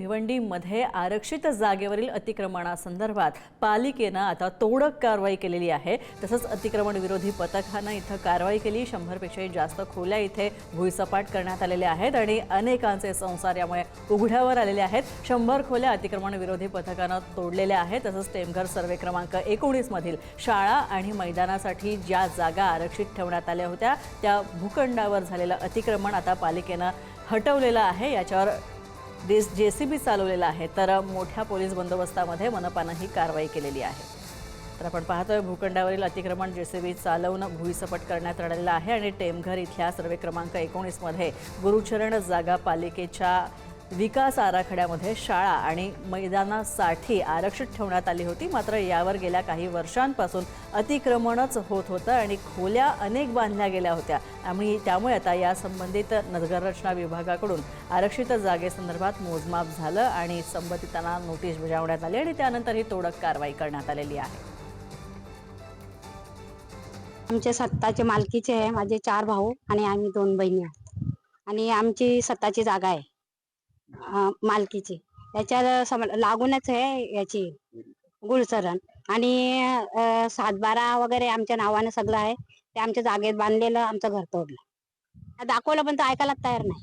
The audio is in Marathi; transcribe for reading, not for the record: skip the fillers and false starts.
भिवंडीमध्ये आरक्षित जागेवरील अतिक्रमणासंदर्भात पालिकेनं आता तोडक कारवाई केलेली आहे। तसंच अतिक्रमण विरोधी पथकानं इथं कारवाई केली। 100पेक्षाही जास्त खोल्या इथे भुईसपाट करण्यात आलेल्या आहेत आणि अनेकांचे संसार यामुळे उघड्यावर आलेले आहेत। 100 खोल्या अतिक्रमण विरोधी पथकानं तोडलेल्या आहेत। तसंच टेमघर सर्वे क्रमांक 19 मधील शाळा आणि मैदानासाठी ज्या जागा आरक्षित ठेवण्यात आल्या होत्या त्या भूखंडावर झालेलं अतिक्रमण आता पालिकेनं हटवलेलं आहे। याच्यावर जेसीबी चालवलेला आहे। तर मोठ्या पोलीस बंदोबस्तामध्ये मनपानं ही कारवाई केलेली आहे। तर आपण पाहतोय भूखंडावरील अतिक्रमण जेसीबी चालवून भुईसपाट करण्यात आलेलं आहे आणि टेमघर इथल्या सर्वे क्रमांक 19 मध्ये गुरुचरण जागा पालिकेच्या विकास आराखड्यामध्ये शाळा आणि मैदानासाठी आरक्षित ठेवण्यात आली होती। मात्र यावर गेल्या काही वर्षांपासून अतिक्रमणच होत होतं आणि खोल्या अनेक बांधल्या गेल्या होत्या। त्यामुळे आता या संबंधित नगररचना विभागाकडून आरक्षित जागेसंदर्भात मोजमाप झालं आणि संबंधितांना नोटीस बजावण्यात आली आणि त्यानंतर ही तोडक कारवाई करण्यात आलेली आहे। आमच्या स्वतःचे मालकीचे आहे। माझे 4 भाऊ आणि आम्ही 2 बहिणी आहोत आणि आमची स्वतःची जागा आहे मालकीची। याच्या लागूनच आहे याची गुरुचरण आणि 7-12 वगैरे आमच्या नावाने सगळं आहे। ते आमच्या जागेत बांधलेलं आमचं घर तोडलं, दाखवलं पण तो ऐकायला तयार नाही।